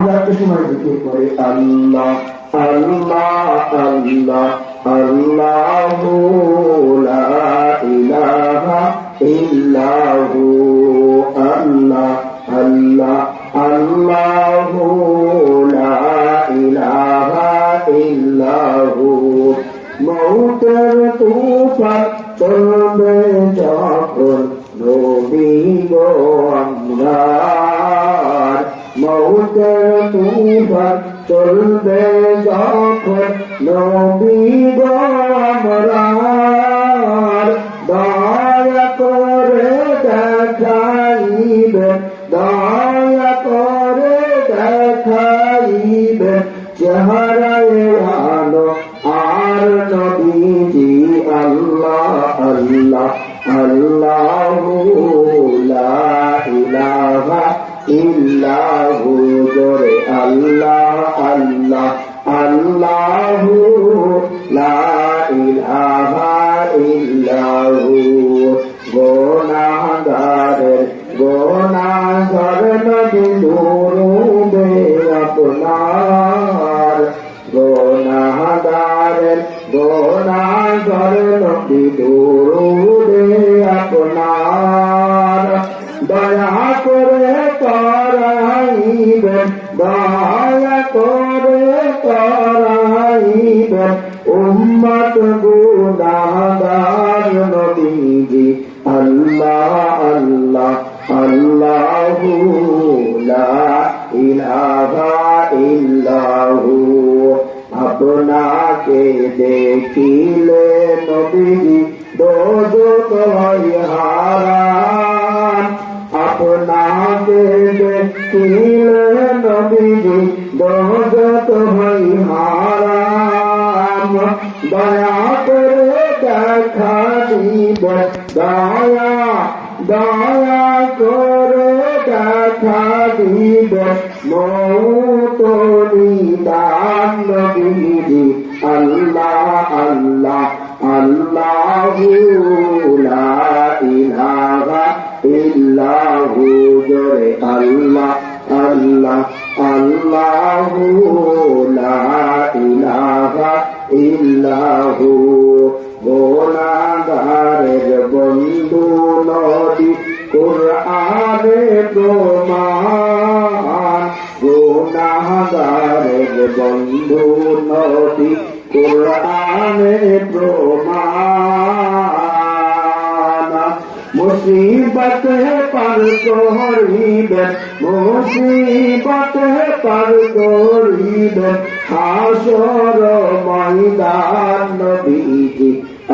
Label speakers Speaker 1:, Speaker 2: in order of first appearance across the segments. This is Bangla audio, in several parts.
Speaker 1: একটা সময় জিকির করে আল্লাহ আল্লাহ আল্লাহ আল্লাহু লা ইলাহা ইল্লাহু আল্লাহ আল্লাহ আল্লাহু লা ইলাহা ইল্লাহু মৌতের তুফান চলবে যখন নবী গো আমরার মৌতের তুফান চলবে যখন নবী গো আমরার দয়া করে দেখাইবে দয়া করে দেখাইবে চেহারায় আলো আর নবীজি আল্লাহ আল্লাহ আল্লাহু লা ইলাহা ইল্লাহু জোরে আল্লাহ আল্লাহ আল্লাহু লা ইলাহা ইল্লাহু গুনাহগারের গুনাহগার নবী দুরুদে আপনার গুনাহগারের গুনাহগার নবী দুরুদে আপনার দয়া করে করাইবেন দয়া করে করাইবেন উম্মত গুনাহগার নবীজি আল্লাহ আল্লাহ আল্লাহু লা ইলাহা ইল্লাহু আপনাকে দেখিলে নবীজি দোজখ হয় হারাম আপনাকে দেখিলে নবীজি দোজখ হয় হারাম দয়া করে দেখা দিবেন দয়া দয়া করে দেখা দিবেন মৌত নিদান নবীজি আল্লাহ আল্লাহ আল্লাহু লা ইলাহা ইল্লাহু জোরে আল্লাহ আল্লাহ আল্লাহু লা ইলাহা ইল্লাহু গুনাহগারের বন্ধু নবী কুরআনে প্রমাণ গুনাহগারের বন্ধু নবী কুরআনে প্রমাণ মুসিবত পার করিবেন মুসিবত পার করিবেন হাসর ময়দান নবীজি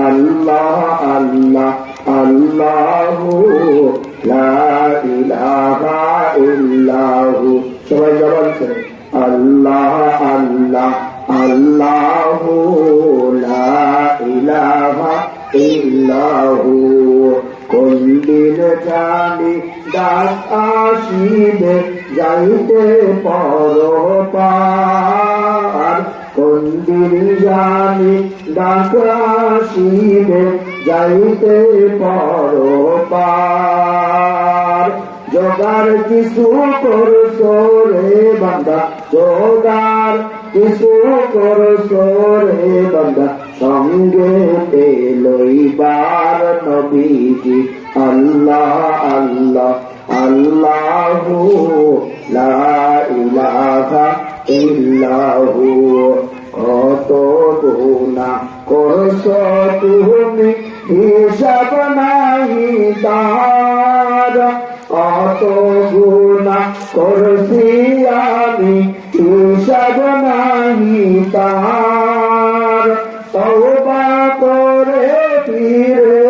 Speaker 1: আল্লাহ আল্লাহ আল্লাহু লা ইলাহা ইল্লাহু সবাই জবান করে আল্লাহ আল্লাহ আল্লাহু লা ইলাহা ইল্লাহু কোন দিন জানি ডাক আসিবে যাইতে পরপার কোন দিন জানি ডাক আসিবে যাইতে পরপার জোগার কিছু করছো রে বান্দা জোগার কিছু করছো রে বান্দা সঙ্গে লইবার নবীজি আল্লাহ আল্লাহ আল্লাহু লা ইলাহা ইল্লাহু কত গুনাহ করছো তুমি হিসাব নাহি তার কত গুনাহ করছি আমি হিসাব নাহি তার তওবা করে ফিরে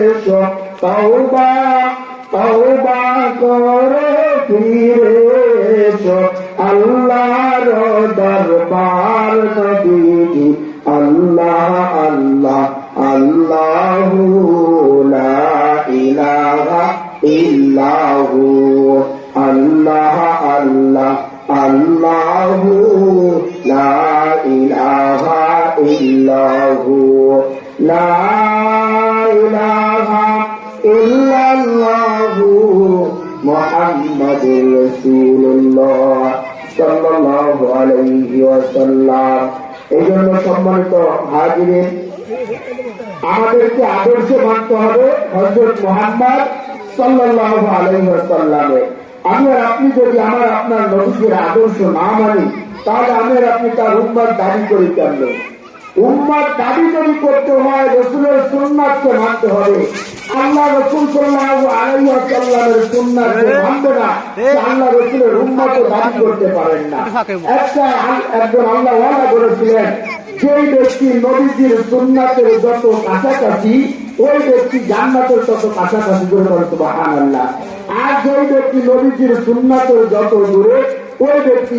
Speaker 1: এসো তওবা তওবা করে ফিরে এসো আল্লাহর দরবার নবীজি আল্লাহ আল্লাহ আল্লাহু লা ইলাহা ইল্লাহু আল্লাহ আল্লাহ আল্লাহু লা ইলাহা ইল্লাহু লা ইলাহা ইল্লাল্লাহু মুহাম্মাদুর রাসূলুল্লাহ সাল্লাল্লাহু আলাইহি ওয়াসাল্লাম। এই জন্য সম্মানিত হাজিরিন, আমাদেরকে আদর্শ মানতে হবে হযরত মুহাম্মদ সাল্লাল্লাহু আলাইহি ওয়াসাল্লামের। আমি আর আপনি যদি আমার আপনার নবীর আদর্শ না মানি, তাহলে আমি আর আপনি তার উম্মত দাবি করি কেন? উম্মত দাবি যদি করতে হয় রাসূলের সুন্নাতকে মানতে হবে। আল্লাহ রাসূল সাল্লাল্লাহু আলাইহি ওয়াসাল্লামের সুন্নাতকে মানবে না, আল্লাহ রাসূলের উম্মতও দাবি করতে পারেন না। একজন আল্লাহ ওয়ালা বলেছিলেন, যেই ব্যক্তি নবীজির সুন্নাতের যত কাছাকাছি, ওই ব্যক্তি জান্নাতের তত কাছাকাছি করে বলে সুবহানাল্লাহ। আর যেই ব্যক্তি নবীজির সুন্নাতের যত দূরে, ওই ব্যক্তি